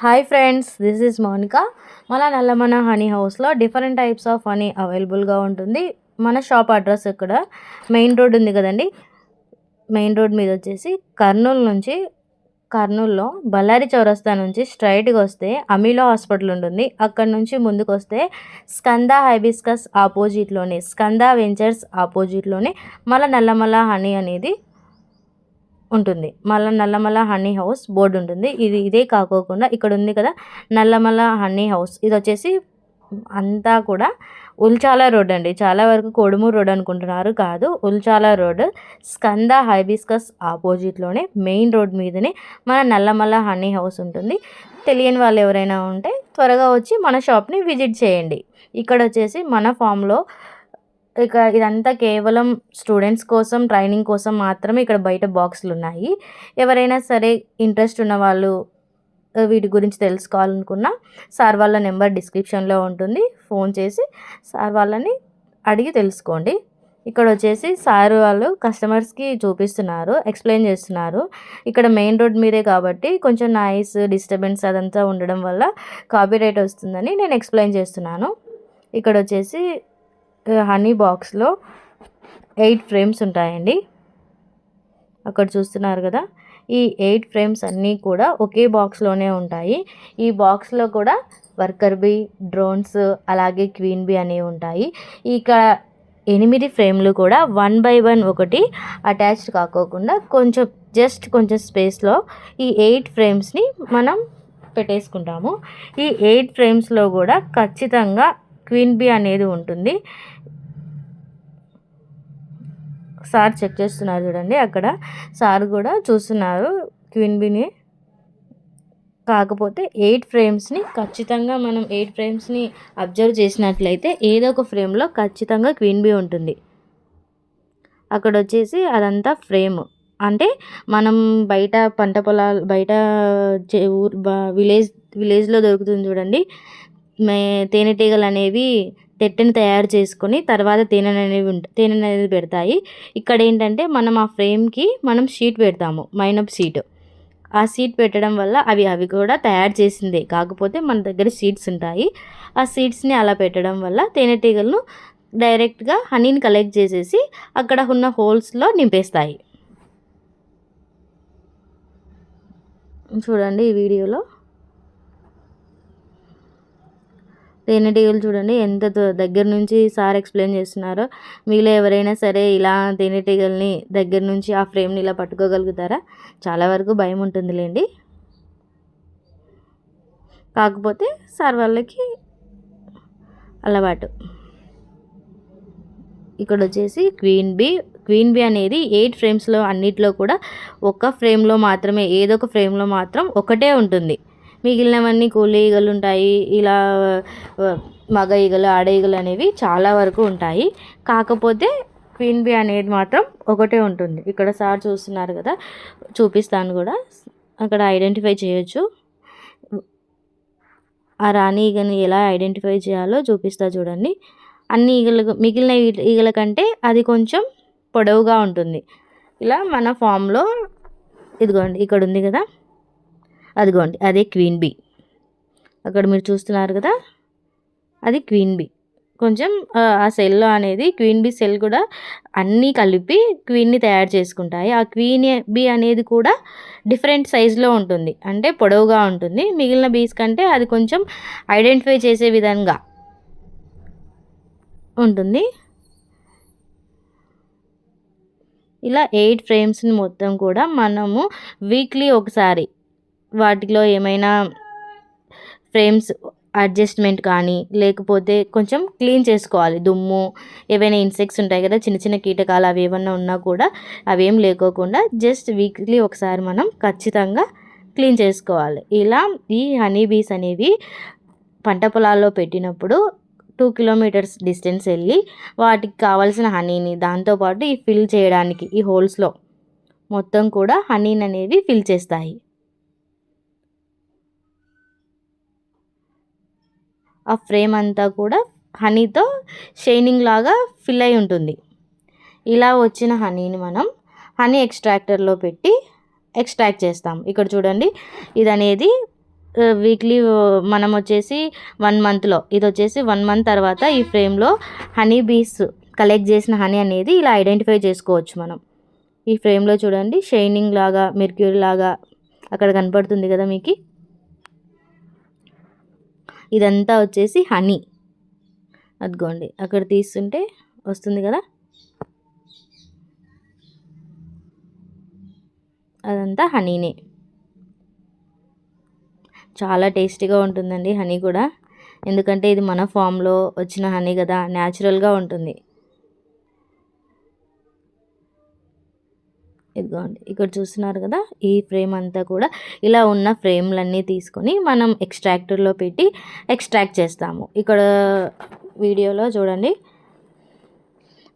Hi friends, this is Mounika. మన నల్లమన honey హౌస్లో different types of honey అవైలబుల్గా ఉంటుంది. మన షాప్ అడ్రస్ ఇక్కడ మెయిన్ రోడ్ ఉంది కదండి, మెయిన్ రోడ్ మీద వచ్చేసి కర్నూలులో బళ్ళారి చౌరస్తా నుంచి స్ట్రైట్గా వస్తే అమీలో హాస్పిటల్ ఉంటుంది. అక్కడ నుంచి ముందుకు వస్తే స్కంద హైబిస్కస్ ఆపోజిట్లోనే, స్కంద వెంచర్స్ ఆపోజిట్లోనే మన నల్లమల హనీ అనేది ఉంటుంది. మళ్ళీ నల్లమల హనీ హౌస్ బోర్డు ఉంటుంది. ఇదే కాకోకుండా ఇక్కడ ఉంది కదా నల్లమల హనీ హౌస్, ఇది వచ్చేసి అంతా కూడా ఉల్చాల రోడ్ అండి. చాలా వరకు కొడుమూరు రోడ్ అనుకుంటున్నారు, కాదు, ఉల్చాల రోడ్. స్కంద హైబిస్కస్ ఆపోజిట్లోనే మెయిన్ రోడ్ మీదనే మన నల్లమల హనీ హౌస్ ఉంటుంది. తెలియని వాళ్ళు ఎవరైనా ఉంటే త్వరగా వచ్చి మన షాప్ని విజిట్ చేయండి. ఇక్కడ వచ్చేసి మన ఫామ్లో ఇదంతా కేవలం స్టూడెంట్స్ కోసం, ట్రైనింగ్ కోసం మాత్రమే ఇక్కడ బయట బాక్సులు ఉన్నాయి. ఎవరైనా సరే ఇంట్రెస్ట్ ఉన్న వాళ్ళు వీటి గురించి తెలుసుకోవాలనుకున్న సార్ వాళ్ళ నెంబర్ డిస్క్రిప్షన్లో ఉంటుంది. ఫోన్ చేసి సార్ వాళ్ళని అడిగి తెలుసుకోండి. ఇక్కడ వచ్చేసి సార్ వాళ్ళు కస్టమర్స్కి చూపిస్తున్నారు, ఎక్స్ప్లెయిన్ చేస్తున్నారు. ఇక్కడ మెయిన్ రోడ్ మీదే కాబట్టి కొంచెం నాయిస్, డిస్టర్బెన్స్ అదంతా ఉండడం వల్ల కాపీరైట్ వస్తుందని నేను ఎక్స్ప్లెయిన్ చేస్తున్నాను. ఇక్కడ వచ్చేసి హనీ బాక్స్లో 8 ఫ్రేమ్స్ ఉంటాయండి. అక్కడ చూస్తున్నారు కదా, ఈ 8 ఫ్రేమ్స్ అన్నీ కూడా ఒకే బాక్స్లోనే ఉంటాయి. ఈ బాక్స్లో కూడా వర్కర్ బీ, డ్రోన్స్, అలాగే క్వీన్ బీ అనేవి ఉంటాయి. ఇక 8 ఫ్రేమ్లు కూడా 1 బై 1 ఒకటి అటాచ్డ్ కాకోకుండా కొంచెం స్పేస్లో ఈ 8 ఫ్రేమ్స్ని మనం పెట్టేసుకుంటాము. ఈ 8 ఫ్రేమ్స్లో కూడా ఖచ్చితంగా క్వీన్ బీ అనేది ఉంటుంది. సార్ చెక్ చేస్తున్నారు చూడండి, అక్కడ సార్ కూడా చూస్తున్నారు క్వీన్ బీని. కాకపోతే 8 ఫ్రేమ్స్ని ఖచ్చితంగా మనం 8 ఫ్రేమ్స్ని అబ్జర్వ్ చేసినట్లయితే ఏదో ఒక ఫ్రేమ్లో ఖచ్చితంగా క్వీన్ బీ ఉంటుంది. అక్కడ వచ్చేసి అదంతా ఫ్రేమ్ అంటే మనం బయట పంట పొలాలు బయట విలేజ్లో దొరుకుతుంది చూడండి, తేనెటీగలు అనేవి తెట్టెని తయారు చేసుకొని తర్వాత తేనె అనేది పెడతాయి. ఇక్కడ ఏంటంటే మనం ఆ ఫ్రేమ్కి షీట్ పెడతాము, మైనప్ షీట్. ఆ షీట్ పెట్టడం వల్ల అవి కూడా తయారు చేసిందే, కాకపోతే మన దగ్గర సీడ్స్ ఉంటాయి. ఆ సీడ్స్ని అలా పెట్టడం వల్ల తేనెటీగలను డైరెక్ట్గా హనీని కలెక్ట్ చేసేసి అక్కడ ఉన్న హోల్స్లో నింపేస్తాయి. చూడండి ఈ వీడియోలో తేనెటీగలు చూడండి ఎంత దగ్గర నుంచి సార్ ఎక్స్ప్లెయిన్ చేస్తున్నారో. మీలో ఎవరైనా సరే ఇలా తేనెటీగల్ని దగ్గర నుంచి ఆ ఫ్రేమ్ని ఇలా పట్టుకోగలుగుతారా? చాలా వరకు భయం ఉంటుందిలేండి, కాకపోతే సార్ వాళ్ళకి అలవాటు. ఇక్కడ వచ్చేసి క్వీన్ బీ అనేది 8 ఫ్రేమ్స్లో అన్నిట్లో కూడా ఒక ఫ్రేమ్లో మాత్రమే, ఏదో ఒక ఫ్రేమ్లో మాత్రం ఒకటే ఉంటుంది. మిగిలినవన్నీ కూలి ఈగలు ఉంటాయి, ఇలా మగ ఈగలు, ఆడ ఈగలు అనేవి చాలా వరకు ఉంటాయి. కాకపోతే క్వీన్ బీ అనేది మాత్రం ఒకటే ఉంటుంది. ఇక్కడ సార్ చూస్తున్నారు కదా, చూపిస్తాను కూడా, అక్కడ ఐడెంటిఫై చేయొచ్చు. ఆ రాణి ఈగని ఎలా ఐడెంటిఫై చేయాలో చూపిస్తా చూడండి. అన్ని మిగిలిన ఈగల కంటే అది కొంచెం పొడవుగా ఉంటుంది. ఇలా మన ఫామ్లో ఇదిగోండి ఇక్కడ ఉంది కదా, అదిగోండి అదే క్వీన్ బీ. అక్కడ మీరు చూస్తున్నారు కదా, అది క్వీన్ బీ. కొంచెం ఆ సెల్లో అనేది క్వీన్ బీ సెల్ కూడా అన్నీ కలిపి క్వీన్ని తయారు చేసుకుంటాయి. ఆ క్వీన్ బీ అనేది కూడా డిఫరెంట్ సైజులో ఉంటుంది, అంటే పొడవుగా ఉంటుంది. మిగిలిన బీస్ కంటే అది కొంచెం ఐడెంటిఫై చేసే విధంగా ఉంటుంది. ఇలా 8 ఫ్రేమ్స్ని మొత్తం కూడా మనము వీక్లీ ఒకసారి వాటిలో ఏమైనా ఫ్రేమ్స్ అడ్జస్ట్మెంట్ కానీ లేకపోతే కొంచెం క్లీన్ చేసుకోవాలి. దుమ్ము, ఏవైనా ఇన్సెక్ట్స్ ఉంటాయి కదా, చిన్న చిన్న కీటకాలు, అవి ఏమన్నా ఉన్నా కూడా అవేం లేకోకుండా జస్ట్ వీక్లీ ఒకసారి మనం ఖచ్చితంగా క్లీన్ చేసుకోవాలి. ఇలా ఈ హనీ బీస్ అనేవి పంట పొలాల్లో పెట్టినప్పుడు 2 కిలోమీటర్స్ డిస్టెన్స్ వెళ్ళి వాటికి కావాల్సిన హనీని, దాంతోపాటు ఈ ఫిల్ చేయడానికి ఈ హోల్స్లో మొత్తం కూడా హనీని అనేవి ఫిల్ చేస్తాయి. ఆ ఫ్రేమ్ అంతా కూడా హనీతో షైనింగ్ లాగా ఫిల్ అయి ఉంటుంది. ఇలా వచ్చిన హనీని మనం హనీ ఎక్స్ట్రాక్టర్లో పెట్టి ఎక్స్ట్రాక్ట్ చేస్తాం. ఇక్కడ చూడండి, ఇది అనేది వీక్లీ మనం వచ్చేసి 1 మంత్లో, ఇది వచ్చేసి 1 మంత్ తర్వాత ఈ ఫ్రేమ్లో హనీ బీస్ కలెక్ట్ చేసిన హనీ అనేది ఇలా ఐడెంటిఫై చేసుకోవచ్చు మనం. ఈ ఫ్రేమ్లో చూడండి షైనింగ్ లాగా మెర్క్యూరీ లాగా అక్కడ కనపడుతుంది కదా మీకు. ఇదంతా వచ్చేసి హనీ. అదిగోండి అక్కడ తీస్తుంటే వస్తుంది కదా, అదంతా హనీనే. చాలా టేస్టీగా ఉంటుందండి హనీ కూడా, ఎందుకంటే ఇది మన ఫామ్లో వచ్చిన హనీ కదా, న్యాచురల్గా ఉంటుంది. ఇదిగోండి ఇక్కడ చూస్తున్నారు కదా, ఈ ఫ్రేమ్ అంతా కూడా ఇలా ఉన్న ఫ్రేమ్లన్నీ తీసుకొని మనం ఎక్స్ట్రాక్టర్లో పెట్టి ఎక్స్ట్రాక్ట్ చేస్తాము. ఇక్కడ వీడియోలో చూడండి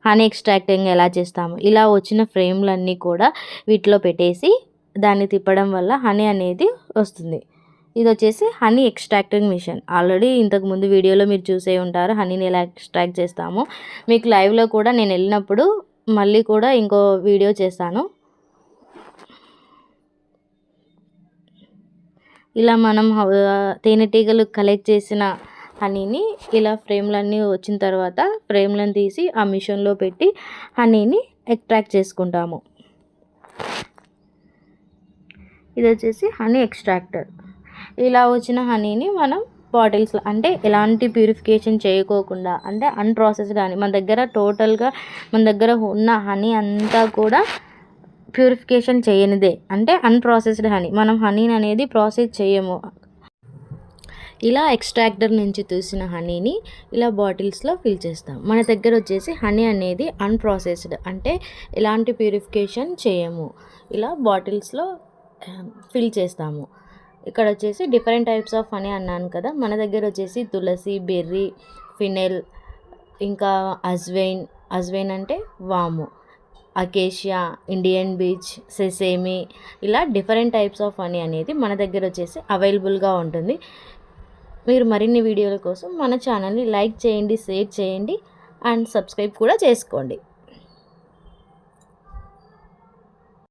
హనీ ఎక్స్ట్రాక్టింగ్ ఎలా చేస్తాము. ఇలా వచ్చిన ఫ్రేమ్లన్నీ కూడా వీటిలో పెట్టేసి దాన్ని తిప్పడం వల్ల హనీ అనేది వస్తుంది. ఇది వచ్చేసి హనీ ఎక్స్ట్రాక్టింగ్ మిషన్. ఆల్రెడీ ఇంతకుముందు వీడియోలో మీరు చూసే ఉంటారు హనీని ఎలా ఎక్స్ట్రాక్ట్ చేస్తాము. మీకు లైవ్లో కూడా నేను వెళ్ళినప్పుడు మళ్ళీ కూడా ఇంకో వీడియో చేస్తాను. ఇలా మనం తేనెటీగలు కలెక్ట్ చేసిన హనీని ఇలా ఫ్రేమ్లన్నీ వచ్చిన తర్వాత ఫ్రేమ్లను తీసి ఆ మిషన్లో పెట్టి హనీని ఎక్స్ట్రాక్ట్ చేసుకుంటాము. ఇది వచ్చేసి హనీ ఎక్స్ట్రాక్టర్. ఇలా వచ్చిన హనీని మనం బాటిల్స్లో, అంటే ఎలాంటి ప్యూరిఫికేషన్ చేయకోకుండా, అంటే అన్ప్రాసెస్డ్ హనీ, మన దగ్గర టోటల్గా మన దగ్గర ఉన్న హనీ అంతా కూడా ప్యూరిఫికేషన్ చేయనిదే, అంటే అన్ప్రాసెస్డ్ హనీ. మనం హనీని అనేది ప్రాసెస్ చేయము. ఇలా ఎక్స్ట్రాక్టర్ నుంచి తీసిన హనీని ఇలా బాటిల్స్లో ఫిల్ చేస్తాం. మన దగ్గర వచ్చేసి హనీ అనేది అన్ప్రాసెస్డ్, అంటే ఎలాంటి ప్యూరిఫికేషన్ చేయము. ఇలా బాటిల్స్లో ఫిల్ చేస్తాము. ఇక్కడ వచ్చేసి డిఫరెంట్ టైప్స్ ఆఫ్ హనీ అన్నాను కదా, మన దగ్గర వచ్చేసి తులసి, బెర్రీ, ఫినెల్, ఇంకా అజ్వైన్ అంటే వాము, అకేషియా, ఇండియన్ బీచ్, సెసేమి, ఇలా డిఫరెంట్ టైప్స్ ఆఫ్ హనీ అనేది మన దగ్గర వచ్చేసి అవైలబుల్గా ఉంటుంది. మీరు మరిన్ని వీడియోల కోసం మన ఛానల్ని లైక్ చేయండి, షేర్ చేయండి అండ్ సబ్స్క్రైబ్ కూడా చేసుకోండి.